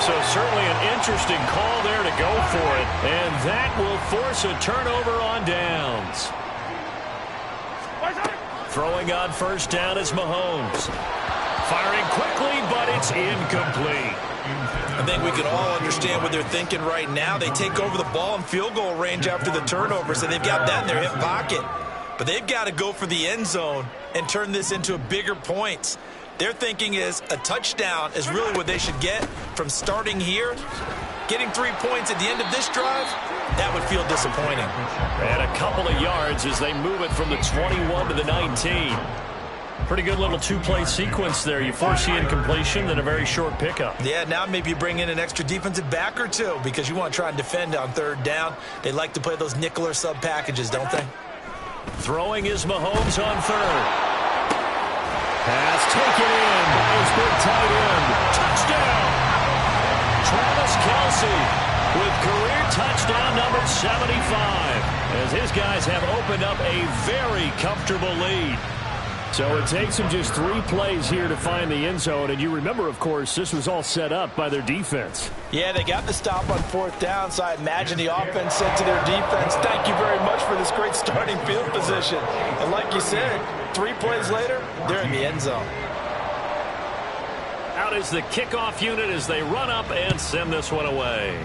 So certainly an interesting call there to go for it, and that will force a turnover on downs. Throwing on 1st down is Mahomes. Firing quickly, but it's incomplete. I think we can all understand what they're thinking right now. They take over the ball in field goal range after the turnover, so they've got that in their hip pocket. But they've got to go for the end zone and turn this into bigger points. Their thinking is a touchdown is really what they should get from starting here. Getting 3 points at the end of this drive, that would feel disappointing. And a couple of yards as they move it from the 21 to the 19. Pretty good little 2-play sequence there. You force the incompletion, then a very short pickup. Yeah, now maybe you bring in an extra defensive back or two because you want to try and defend on 3rd down. They like to play those nickel or sub packages, don't they? Throwing is Mahomes on 3rd. Pass taken in by his big tight end. Touchdown! Travis Kelce with career touchdown number 75 as his guys have opened up a very comfortable lead. So it takes them just 3 plays here to find the end zone. And you remember, of course, this was all set up by their defense. Yeah, they got the stop on 4th down, so I imagine the offense said to their defense, thank you very much for this great starting field position. And like you said, 3 plays later, they're in the end zone. Out is the kickoff unit as they run up and send this one away.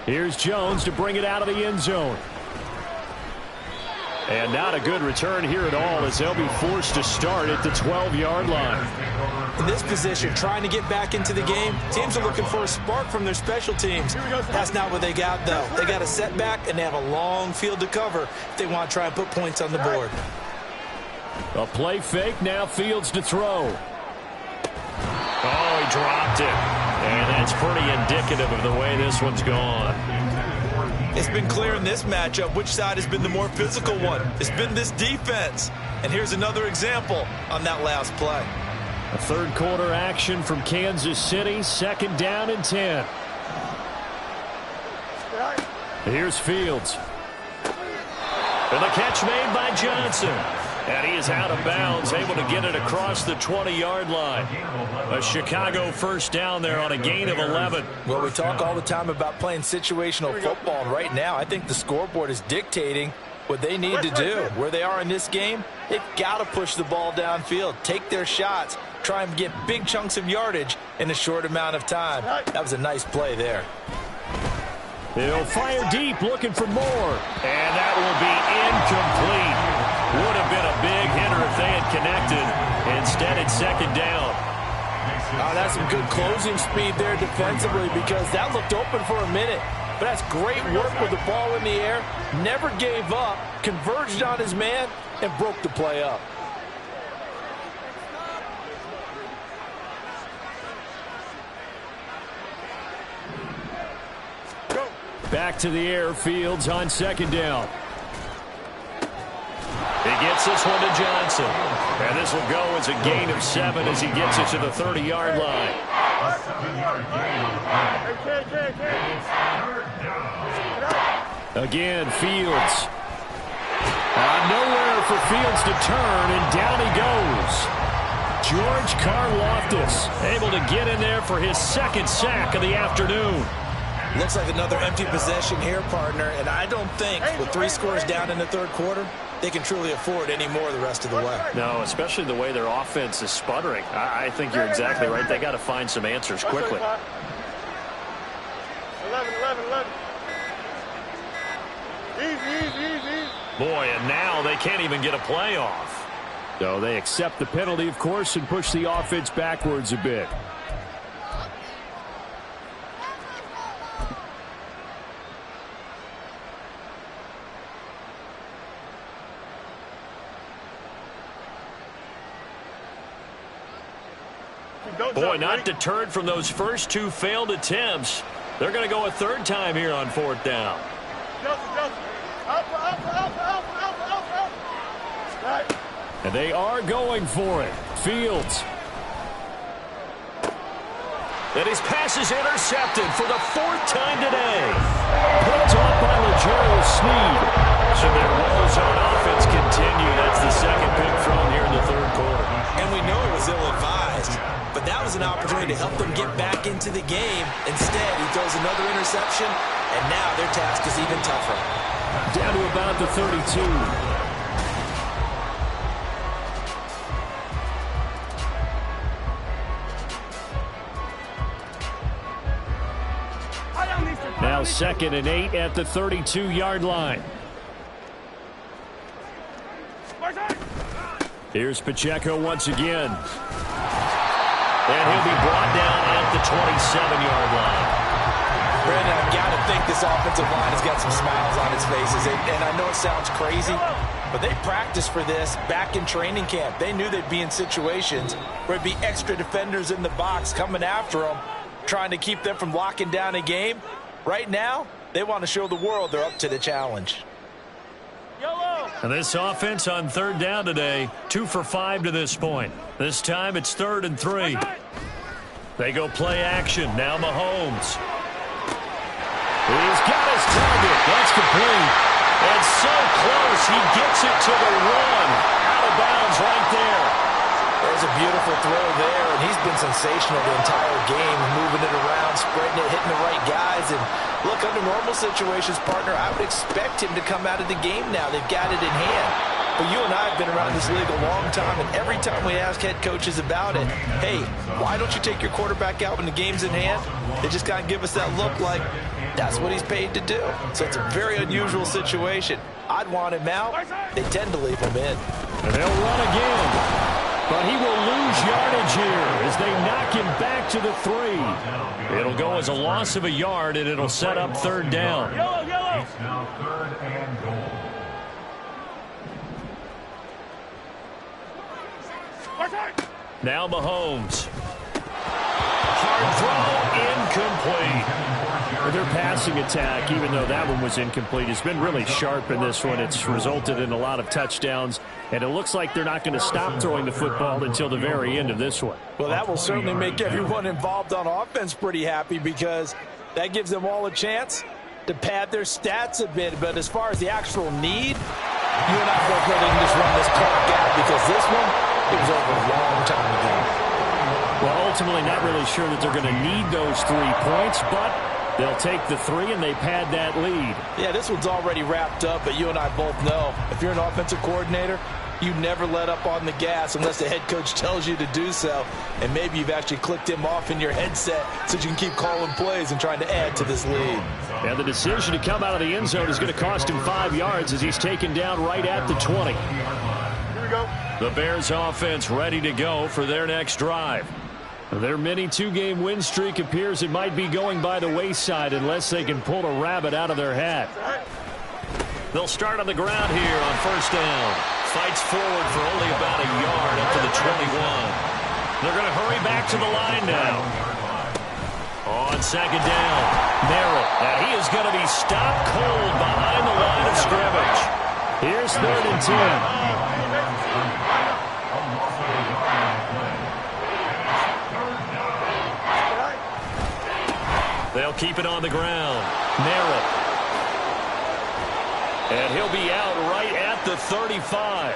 Here's Jones to bring it out of the end zone. And not a good return here at all as they'll be forced to start at the 12-yard line. In this position, trying to get back into the game, teams are looking for a spark from their special teams. That's not what they got, though. They got a setback, and they have a long field to cover if they want to try and put points on the board. A play fake, now Fields to throw. Oh, he dropped it. And that's pretty indicative of the way this one's gone. It's been clear in this matchup which side has been the more physical one. It's been this defense. And here's another example on that last play. A 3rd quarter action from Kansas City, 2nd down and 10. Here's Fields. And the catch made by Johnson. And he is out of bounds, able to get it across the 20-yard line. A Chicago 1st down there on a gain of 11. Well, we talk all the time about playing situational football. And right now, I think the scoreboard is dictating what they need to do. Where they are in this game, they've got to push the ball downfield, take their shots, try and get big chunks of yardage in a short amount of time. That was a nice play there. They'll fire deep, looking for more. And that will be incomplete. Would have been a big hitter if they had connected. Instead, it's 2nd down. Oh, that's some good closing speed there defensively because that looked open for a minute. But that's great work with the ball in the air. Never gave up, converged on his man, and broke the play up. Back to the air, Fields on second down. He gets this one to Johnson. And this will go as a gain of 7 as he gets it to the 30-yard line. Again, Fields. Nowhere for Fields to turn, and down he goes. George Karlaftis able to get in there for his second sack of the afternoon. Looks like another empty possession here, partner, and I don't think with 3 scores down in the third quarter, they can truly afford any more the rest of the way. No, especially the way their offense is sputtering. I think you're exactly right. They got to find some answers quickly. 11. Easy. Boy, and now they can't even get a play off. So they accept the penalty, of course, and push the offense backwards a bit. Boy, not deterred from those first 2 failed attempts. They're going to go a third time here on 4th down. And they are going for it. Fields. And his pass is intercepted for the 4th time today. Picked off by L'Jarius Sneed. So their woes on offense continue. That's the second pick thrown here in the third quarter. And we know it was ill-advised, but that was an opportunity to help them get back into the game. Instead, he throws another interception, and now their task is even tougher. Down to about the 32. Now 2nd and 8 at the 32-yard line. Here's Pacheco once again. And he'll be brought down at the 27-yard line. Brandon, I've got to think this offensive line has got some smiles on its faces. And I know it sounds crazy, but they practiced for this back in training camp. They knew they'd be in situations where it'd be extra defenders in the box coming after them, trying to keep them from locking down a game. Right now, they want to show the world they're up to the challenge. And this offense on 3rd down today, 2 for 5 to this point. This time it's 3rd and 3. They go play action. Now Mahomes. He's got his target. That's complete. And so close, he gets it to the 1. Out of bounds right there. There's a beautiful throw there, and he's been sensational the entire game, moving it around, spreading it, hitting the right guys. And look, under normal situations, partner, I would expect him to come out of the game now. They've got it in hand. But you and I have been around this league a long time, and every time we ask head coaches about it, hey, why don't you take your quarterback out when the game's in hand? They just kind of give us that look like that's what he's paid to do. So it's a very unusual situation. I'd want him out. They tend to leave him in. And they'll run again. But he will lose yardage here as they knock him back to the 3. It'll go as a loss of a yard, and it'll set up 3rd down. It's now 3rd and goal. Now Mahomes. Hard throw, incomplete. Their passing attack, even though that one was incomplete, has been really sharp in this one. It's resulted in a lot of touchdowns, and it looks like they're not going to stop throwing the football until the very end of this one. Well, that will certainly make everyone involved on offense pretty happy because that gives them all a chance to pad their stats a bit. But as far as the actual need, you and I both know they can just run this clock out because this one, it was over a long time ago. Well, ultimately not really sure that they're going to need those 3 points, but they'll take the 3 and they pad that lead. Yeah, this one's already wrapped up, but you and I both know if you're an offensive coordinator, you never let up on the gas unless the head coach tells you to do so. And maybe you've actually clicked him off in your headset so you can keep calling plays and trying to add to this lead. And the decision to come out of the end zone is going to cost him 5 yards as he's taken down right at the 20. Here we go. The Bears offense ready to go for their next drive. Their mini 2-game win streak appears it might be going by the wayside unless they can pull a rabbit out of their hat. They'll start on the ground here on first down. Fights forward for only about a yard up to the 21. They're going to hurry back to the line now. On second down, Merrill. And he is going to be stopped cold behind the line of scrimmage. Here's 3rd and 10. They'll keep it on the ground. Merrill. And he'll be out right at the 35.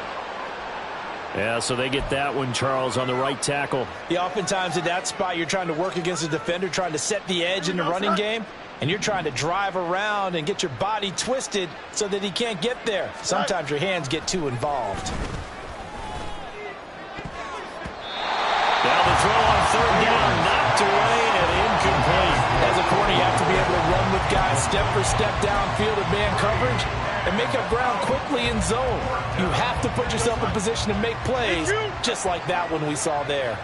Yeah, so they get that one, Charles, on the right tackle. Yeah, oftentimes at that spot, you're trying to work against a defender, trying to set the edge in the running game, and you're trying to drive around and get your body twisted so that he can't get there. Sometimes your hands get too involved. Now the throw on 3rd down, knocked away and incomplete. As a corner, you have to be able to run with guys step for step downfield in man coverage and make up ground quickly in zone. You have to put yourself in position to make plays, just like that one we saw there.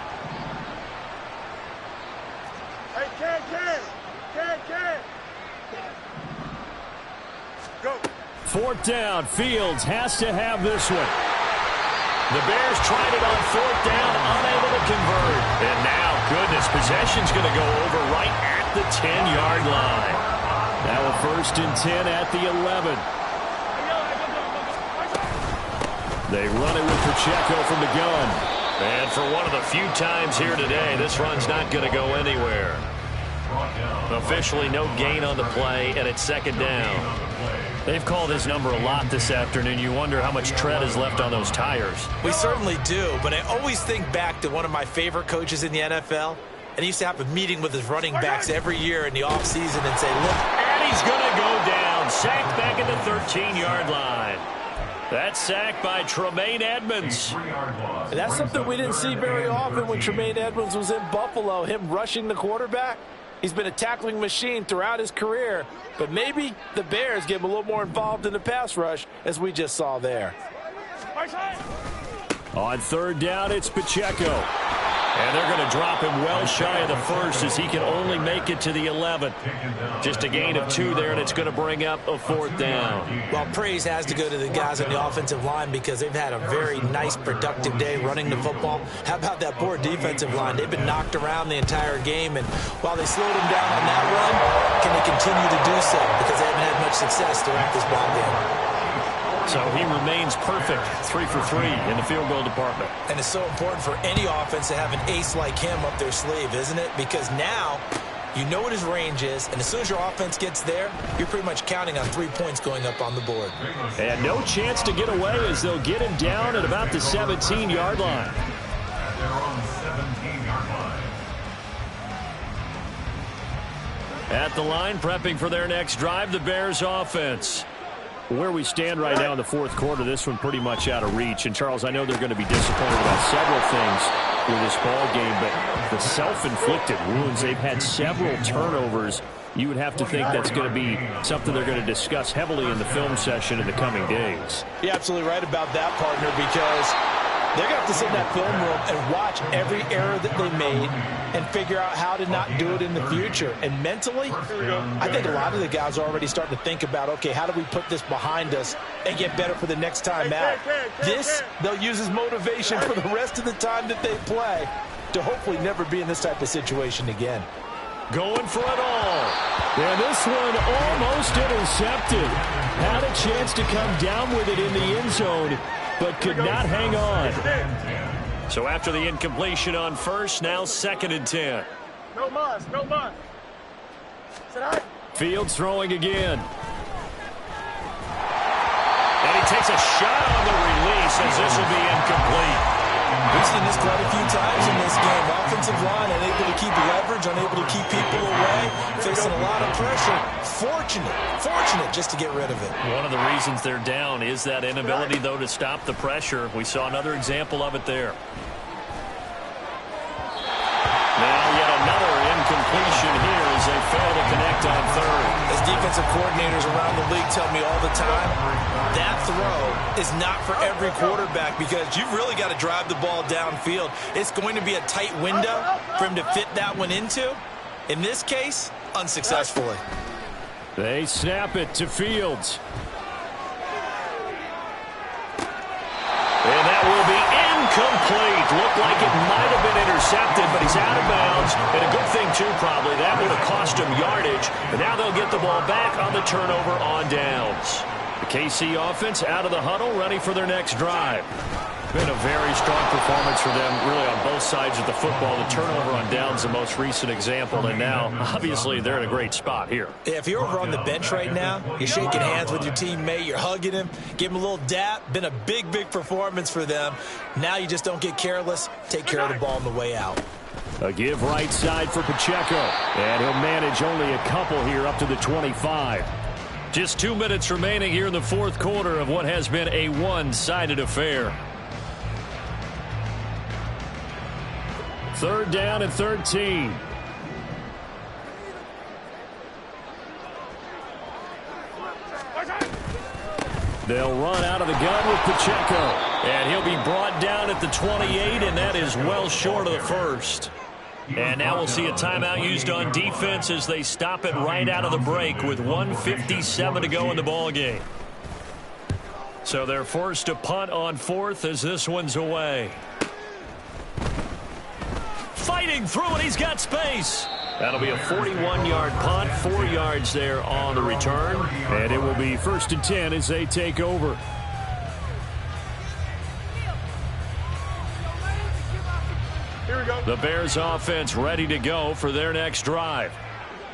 Hey, Ken. Go. 4th down, Fields has to have this one. The Bears tried it on 4th down, unable to convert. And now, goodness, possession's going to go over right at the 10-yard line. Now a 1st and 10 at the 11. They run it with Pacheco from the gun. And for one of the few times here today, this run's not going to go anywhere. Officially no gain on the play, and it's 2nd down. They've called his number a lot this afternoon. You wonder how much tread is left on those tires. We certainly do, but I always think back to one of my favorite coaches in the NFL, and he used to have a meeting with his running backs every year in the offseason and say, look. And he's going to go down. Sacked back at the 13-yard line. That's sacked by Tremaine Edmonds. And that's something we didn't see very often when Tremaine Edmonds was in Buffalo, him rushing the quarterback. He's been a tackling machine throughout his career, but maybe the Bears get him a little more involved in the pass rush, as we just saw there. On 3rd down, it's Pacheco. And they're going to drop him well shy of the 1st as he can only make it to the 11th. Just a gain of 2 there, and it's going to bring up a 4th down. Well, praise has to go to the guys on the offensive line because they've had a very nice, productive day running the football. How about that poor defensive line? They've been knocked around the entire game, and while they slowed them down on that run, can they continue to do so? Because they haven't had much success throughout this ball game. So he remains perfect, 3 for 3 in the field goal department. And it's so important for any offense to have an ace like him up their sleeve, isn't it? Because now you know what his range is, and as soon as your offense gets there, you're pretty much counting on 3 points going up on the board. And no chance to get away as they'll get him down at about the 17-yard line. They're on 17-yard line. At the line, prepping for their next drive, the Bears offense. Where we stand right now in the 4th quarter, this one pretty much out of reach. And, Charles, I know they're going to be disappointed about several things with this ball game, but the self-inflicted wounds, they've had several turnovers. You would have to think that's going to be something they're going to discuss heavily in the film session in the coming days. You're absolutely right about that, partner, because they're going to have to sit in that film room and watch every error that they made and figure out how to not do it in the future. And mentally, I think a lot of the guys are already starting to think about, okay, how do we put this behind us and get better for the next time out? This, they'll use as motivation for the rest of the time that they play to hopefully never be in this type of situation again. Going for it all. And this one almost intercepted. Had a chance to come down with it in the end zone, but could not hang on. So after the incompletion on 1st, now 2nd and 10. No muss. Fields throwing again. And he takes a shot on the release as this will be incomplete. We've seen this quite a few times in this game. Offensive line unable to keep leverage, unable to keep people away, facing a lot of pressure. Fortunate just to get rid of it. One of the reasons they're down is that inability, though, to stop the pressure. We saw another example of it there. Now yet another incompletion here as as they fail to connect on third. As defensive coordinators around the league tell me all the time, that throw is not for every quarterback because you've really got to drive the ball downfield. It's going to be a tight window for him to fit that one into. In this case, unsuccessfully. They snap it to Fields. And that will be incomplete. Looked like it might have been intercepted, but he's out of bounds. And a good thing, too, probably. That would have cost him yardage. But now they'll get the ball back on the turnover on downs. The KC offense out of the huddle, ready for their next drive. Been a very strong performance for them, really, on both sides of the football. The turnover on downs, the most recent example. And now, obviously, they're in a great spot here. Yeah, if you're over on the bench right now, you're shaking hands with your teammate, you're hugging him, give him a little dap. Been a big, big performance for them. Now you just don't get careless. Take care of the ball on the way out. A give right side for Pacheco. And he'll manage only a couple here up to the 25. Just 2 minutes remaining here in the fourth quarter of what has been a one-sided affair. Third down and 13. They'll run out of the gun with Pacheco. And he'll be brought down at the 28, and that is well short of the first. And now we'll see a timeout used on defense as they stop it right out of the break with 1:57 to go in the ballgame. So they're forced to punt on fourth as this one's away. Fighting through it, he's got space. That'll be a 41-yard punt, 4 yards there on the return. And it will be 1st and 10 as they take over. Here we go. The Bears offense ready to go for their next drive.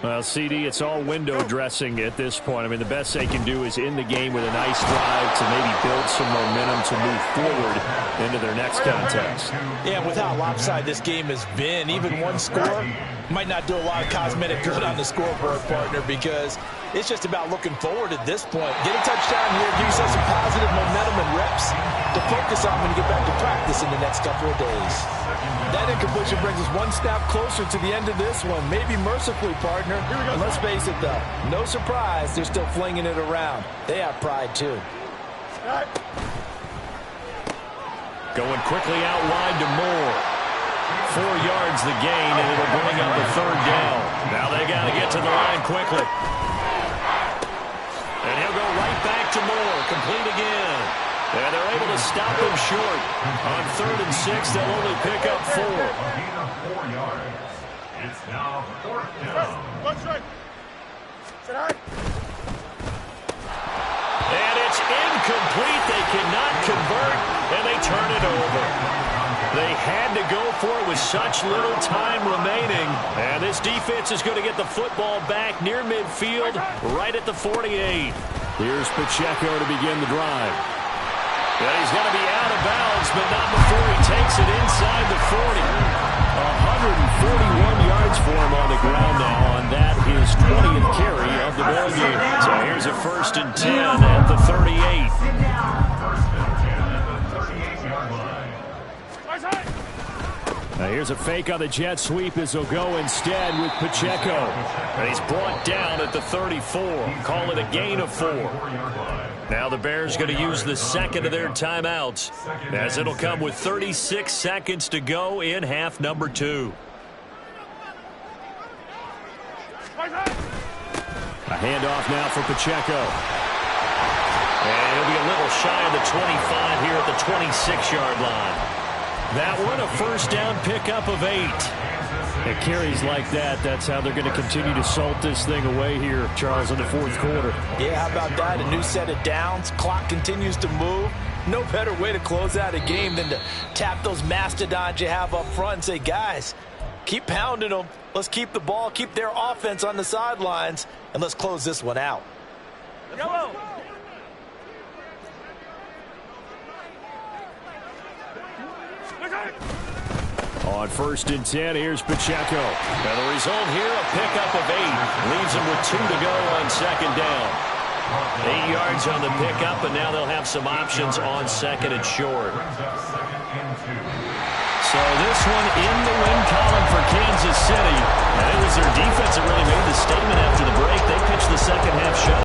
Well, CD, it's all window dressing at this point. I mean, the best they can do is end the game with a nice drive to maybe build some momentum to move forward into their next contest. Yeah, with how lopsided this game has been, even one score might not do a lot of cosmetic good on the scoreboard, partner, because it's just about looking forward at this point. Get a touchdown here, give yourself some positive momentum and reps to focus on when you get back to practice in the next couple of days. That incompletion brings us one step closer to the end of this one. Maybe mercifully, partner. And let's face it, though. No surprise, they're still flinging it around. They have pride, too. Going quickly out wide to Moore. 4 yards the gain, and it'll bring up a third down. Now they got to get to the line quickly. And he'll go right back to Moore. Complete again. And they're able to stop him short. On 3rd and 6, they'll only pick up 4. It's now 4th down. And it's incomplete. They cannot convert, and they turn it over. They had to go for it with such little time remaining. And this defense is going to get the football back near midfield, right at the 48. Here's Pacheco to begin the drive. And he's going to be out of bounds, but not before he takes it inside the 40. 141 yards for him on the ground now on that, his 20th carry of the ball game. So here's a 1st and 10 at the 38. Now here's a fake on the jet sweep as they'll go instead with Pacheco. And he's brought down at the 34. Call it a gain of 4. Now the Bears going to use the second of their timeouts as it'll come with 36 seconds to go in half number 2. A handoff now for Pacheco. And he'll be a little shy of the 25 here at the 26-yard line. That one, a 1st down pickup of 8. It carries like that. That's how they're going to continue to salt this thing away here, Charles, in the fourth quarter. Yeah, how about that? A new set of downs. Clock continues to move. No better way to close out a game than to tap those mastodons you have up front and say, guys, keep pounding them. Let's keep the ball, keep their offense on the sidelines, and let's close this one out. Yellow. On 1st and 10, here's Pacheco. Now the result here, a pickup of 8. Leaves them with 2 to go on 2nd down. 8 yards on the pickup, and now they'll have some options on 2nd and short. So this one in the win column for Kansas City. And it was their defense that really made the statement after the break. They pitched the second half show.